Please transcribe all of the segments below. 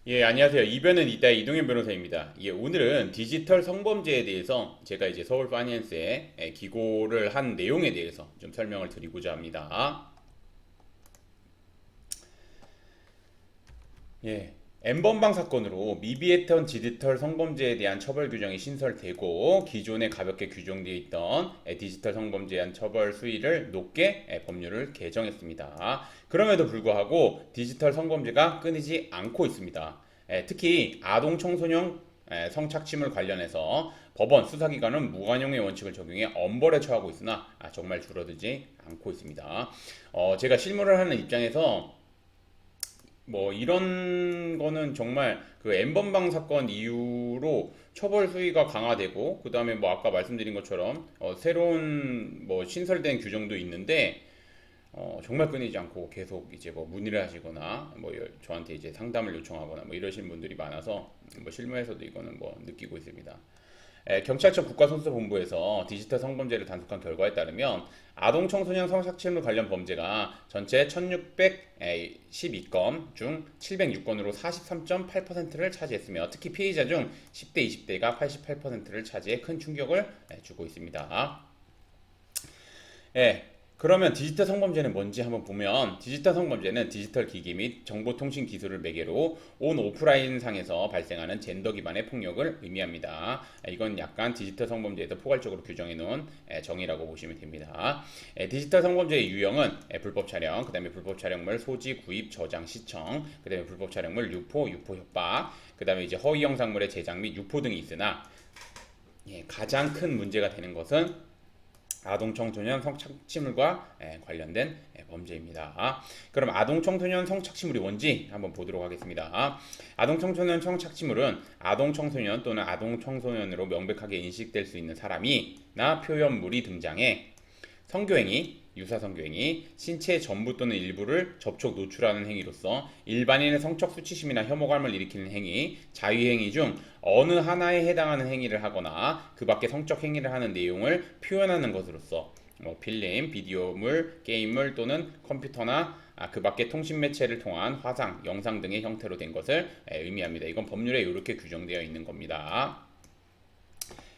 예, 안녕하세요. 이변은 이따의 이동현 변호사입니다. 예, 오늘은 디지털 성범죄에 대해서 제가 이제 서울 파이낸스에 기고를 한 내용에 대해서 좀 설명을 드리고자 합니다. 예, N번방 사건으로 미비했던 디지털 성범죄에 대한 처벌 규정이 신설되고 기존에 가볍게 규정되어 있던 디지털 성범죄에 대한 처벌 수위를 높게 법률을 개정했습니다. 그럼에도 불구하고 디지털 성범죄가 끊이지 않고 있습니다. 특히 아동 청소년 성착취물 관련해서 법원 수사기관은 무관용의 원칙을 적용해 엄벌에 처하고 있으나 정말 줄어들지 않고 있습니다. 제가 실무를 하는 입장에서 뭐 이런 거는 정말 그 N번방 사건 이후로 처벌 수위가 강화되고 그다음에 뭐 아까 말씀드린 것처럼 새로운 뭐 신설된 규정도 있는데 정말 끊이지 않고 계속 이제 뭐 문의를 하시거나 뭐 저한테 이제 상담을 요청하거나 뭐 이러신 분들이 많아서 뭐 실무에서도 이거는 뭐 느끼고 있습니다. 경찰청 국가선수본부에서 디지털 성범죄를 단속한 결과에 따르면 아동 청소년 성착취물 관련 범죄가 전체 1612건 중 706건으로 43.8%를 차지했으며 특히 피해자 중 10대, 20대가 88%를 차지해 큰 충격을 주고 있습니다. 예. 그러면 디지털 성범죄는 뭔지 한번 보면 디지털 성범죄는 디지털 기기 및 정보통신 기술을 매개로 온 오프라인 상에서 발생하는 젠더 기반의 폭력을 의미합니다. 이건 약간 디지털 성범죄에서 포괄적으로 규정해 놓은 정의라고 보시면 됩니다. 디지털 성범죄의 유형은 불법 촬영, 그다음에 불법 촬영물 소지, 구입, 저장, 시청, 그다음에 불법 촬영물 유포, 유포 협박, 그다음에 이제 허위 영상물의 제작 및 유포 등이 있으나 가장 큰 문제가 되는 것은 아동 청소년 성착취물과 관련된 범죄입니다. 그럼 아동 청소년 성착취물이 뭔지 한번 보도록 하겠습니다. 아동 청소년 성착취물은 아동 청소년 또는 아동 청소년으로 명백하게 인식될 수 있는 사람이나 표현물이 등장해 성교행위, 유사성교행위, 신체 전부 또는 일부를 접촉 노출하는 행위로서 일반인의 성적 수치심이나 혐오감을 일으키는 행위, 자위행위 중 어느 하나에 해당하는 행위를 하거나 그 밖에 성적 행위를 하는 내용을 표현하는 것으로서 필름, 비디오물, 게임물 또는 컴퓨터나 그 밖의 통신 매체를 통한 화상, 영상 등의 형태로 된 것을 의미합니다. 이건 법률에 이렇게 규정되어 있는 겁니다.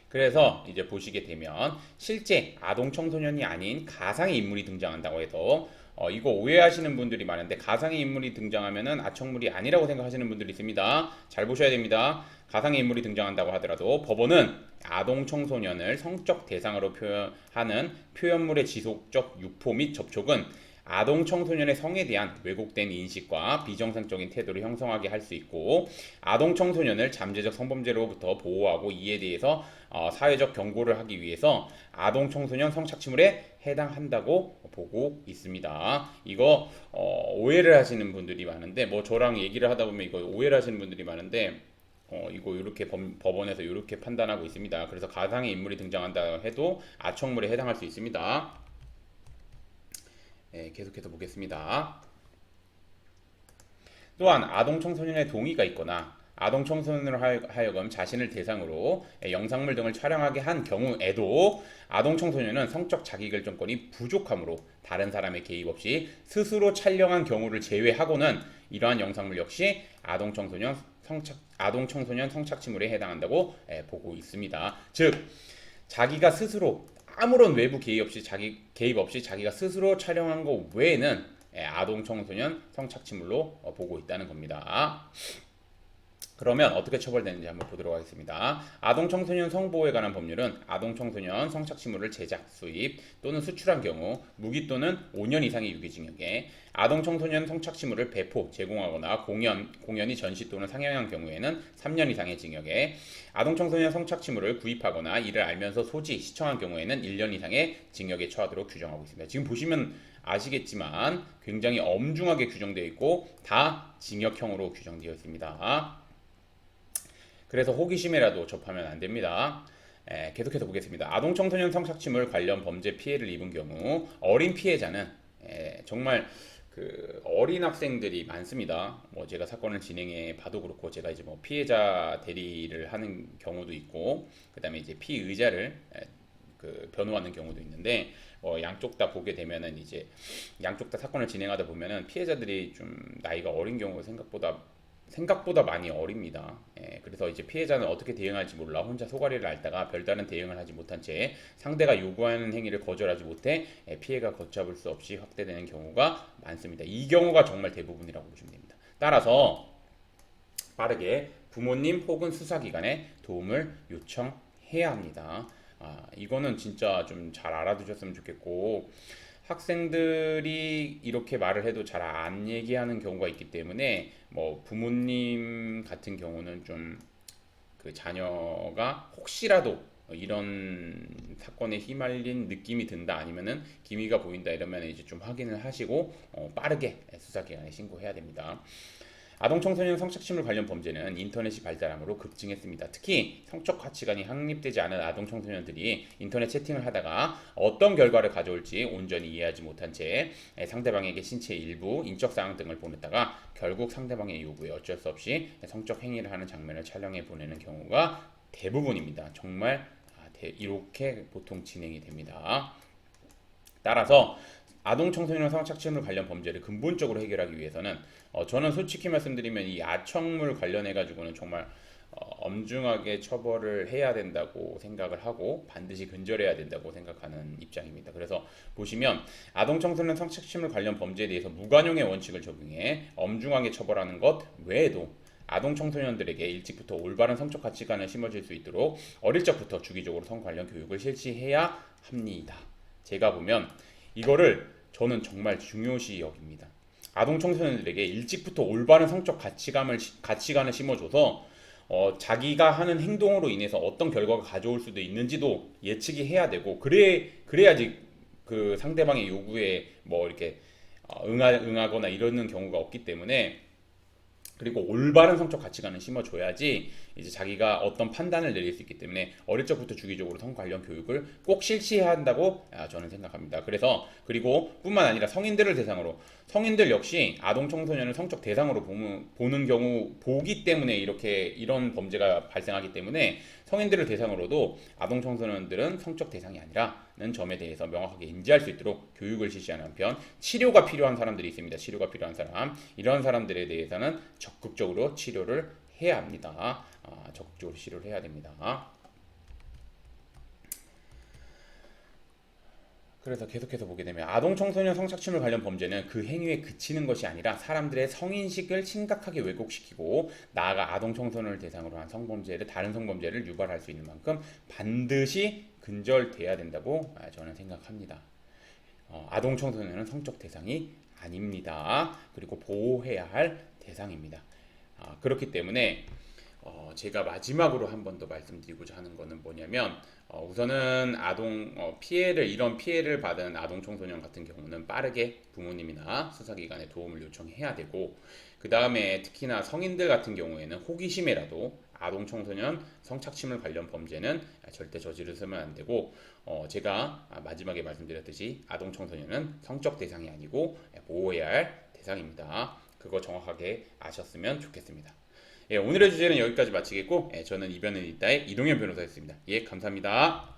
그래서 이제 보시게 되면 실제 아동 청소년이 아닌 가상의 인물이 등장한다고 해도 이거 오해하시는 분들이 많은데 가상의 인물이 등장하면은 아청물이 아니라고 생각하시는 분들이 있습니다. 잘 보셔야 됩니다. 가상의 인물이 등장한다고 하더라도 법원은 아동 청소년을 성적 대상으로 표현하는 표현물의 지속적 유포 및 접촉은 아동 청소년의 성에 대한 왜곡된 인식과 비정상적인 태도를 형성하게 할 수 있고 아동 청소년을 잠재적 성범죄로부터 보호하고 이에 대해서 사회적 경고를 하기 위해서 아동 청소년 성착취물에 해당한다고 보고 있습니다. 이거 오해를 하시는 분들이 많은데 뭐 저랑 얘기를 하다 보면 이거 오해를 하시는 분들이 많은데 이거 이렇게 법원에서 이렇게 판단하고 있습니다. 그래서 가상의 인물이 등장한다 해도 아청물에 해당할 수 있습니다. 계속해서 보겠습니다. 또한 아동 청소년의 동의가 있거나 아동 청소년으로 하여금 자신을 대상으로 영상물 등을 촬영하게 한 경우에도 아동 청소년은 성적 자기결정권이 부족하므로 다른 사람의 개입 없이 스스로 촬영한 경우를 제외하고는 이러한 영상물 역시 아동 청소년 성착취물에 해당한다고 보고 있습니다. 즉 자기가 스스로 아무런 외부 개입 없이 자기가 스스로 촬영한 것 외에는 아동 청소년 성착취물로 보고 있다는 겁니다. 그러면 어떻게 처벌되는지 한번 보도록 하겠습니다. 아동 청소년 성보호에 관한 법률은 아동 청소년 성착취물을 제작, 수입 또는 수출한 경우 무기 또는 5년 이상의 유기징역에 아동 청소년 성착취물을 배포, 제공하거나 공연이 전시 또는 상영한 경우에는 3년 이상의 징역에 아동 청소년 성착취물을 구입하거나 이를 알면서 소지, 시청한 경우에는 1년 이상의 징역에 처하도록 규정하고 있습니다. 지금 보시면 아시겠지만 굉장히 엄중하게 규정되어 있고 다 징역형으로 규정되어 있습니다. 그래서 호기심이라도 접하면 안 됩니다. 계속해서 보겠습니다. 아동 청소년 성착취물 관련 범죄 피해를 입은 경우 어린 피해자는 정말 그 어린 학생들이 많습니다. 뭐 제가 사건을 진행해 봐도 그렇고 제가 이제 뭐 피해자 대리를 하는 경우도 있고 그다음에 이제 피의자를 그 변호하는 경우도 있는데 양쪽 다 보게 되면은 이제 양쪽 다 사건을 진행하다 보면은 피해자들이 좀 나이가 어린 경우가 생각보다 생각보다 많이 어립니다. 그래서 이제 피해자는 어떻게 대응할지 몰라 혼자 소가리를 앓다가 별다른 대응을 하지 못한 채 상대가 요구하는 행위를 거절하지 못해 피해가 걷잡을 수 없이 확대되는 경우가 많습니다. 이 경우가 정말 대부분이라고 보시면 됩니다. 따라서 빠르게 부모님 혹은 수사기관에 도움을 요청해야 합니다. 이거는 진짜 좀 잘 알아두셨으면 좋겠고, 학생들이 이렇게 말을 해도 잘 안 얘기하는 경우가 있기 때문에 뭐 부모님 같은 경우는 좀 그 자녀가 혹시라도 이런 사건에 휘말린 느낌이 든다 아니면은 기미가 보인다 이러면 이제 좀 확인을 하시고 빠르게 수사기관에 신고해야 됩니다. 아동 청소년 성착취물 관련 범죄는 인터넷이 발달함으로 급증했습니다. 특히 성적 가치관이 확립되지 않은 아동 청소년들이 인터넷 채팅을 하다가 어떤 결과를 가져올지 온전히 이해하지 못한 채 상대방에게 신체 일부, 인적 사항 등을 보냈다가 결국 상대방의 요구에 어쩔 수 없이 성적 행위를 하는 장면을 촬영해 보내는 경우가 대부분입니다. 정말 이렇게 보통 진행이 됩니다. 따라서 아동 청소년 성착취물 관련 범죄를 근본적으로 해결하기 위해서는 저는 솔직히 말씀드리면 이 아청물 관련해 가지고는 정말 엄중하게 처벌을 해야 된다고 생각을 하고 반드시 근절해야 된다고 생각하는 입장입니다. 그래서 보시면 아동 청소년 성착취물 관련 범죄에 대해서 무관용의 원칙을 적용해 엄중하게 처벌하는 것 외에도 아동 청소년들에게 일찍부터 올바른 성적 가치관을 심어줄 수 있도록 어릴 적부터 주기적으로 성 관련 교육을 실시해야 합니다. 제가 보면 이거를 저는 정말 중요시 여깁니다. 아동 청소년들에게 일찍부터 올바른 성적 가치관을 심어줘서 자기가 하는 행동으로 인해서 어떤 결과가 가져올 수도 있는지도 예측이 해야 되고 그래야지 그 상대방의 요구에 뭐 이렇게 응하거나 이러는 경우가 없기 때문에 그리고 올바른 성적 가치관을 심어줘야지 이제 자기가 어떤 판단을 내릴 수 있기 때문에 어릴 적부터 주기적으로 성 관련 교육을 꼭 실시해야 한다고 저는 생각합니다. 그래서 그리고 뿐만 아니라 성인들을 대상으로 성인들 역시 아동 청소년을 성적 대상으로 보는 경우 보기 때문에 이런 범죄가 발생하기 때문에 성인들을 대상으로도 아동 청소년들은 성적 대상이 아니라는 점에 대해서 명확하게 인지할 수 있도록 교육을 실시하는 한편 치료가 필요한 사람들이 있습니다. 치료가 필요한 사람 이런 사람들에 대해서는 적극적으로 치료를 해야 합니다. 적극적으로 치료를 해야 됩니다. 그래서 계속해서 보게 되면 아동 청소년 성착취물 관련 범죄는 그 행위에 그치는 것이 아니라 사람들의 성인식을 심각하게 왜곡시키고 나아가 아동 청소년을 대상으로 한 다른 성범죄를 유발할 수 있는 만큼 반드시 근절돼야 된다고 저는 생각합니다. 아동 청소년은 성적 대상이 아닙니다. 그리고 보호해야 할 대상입니다. 그렇기 때문에 제가 마지막으로 한 번 더 말씀드리고자 하는 것은 뭐냐면 우선은 이런 피해를 받은 아동 청소년 같은 경우는 빠르게 부모님이나 수사기관에 도움을 요청해야 되고 그 다음에 특히나 성인들 같은 경우에는 호기심에라도 아동 청소년 성착취물 관련 범죄는 절대 저지르면 안 되고 제가 마지막에 말씀드렸듯이 아동 청소년은 성적 대상이 아니고 보호해야 할 대상입니다. 그거 정확하게 아셨으면 좋겠습니다. 오늘의 주제는 여기까지 마치겠고 저는 이변은 이따의 이동현 변호사였습니다. 감사합니다.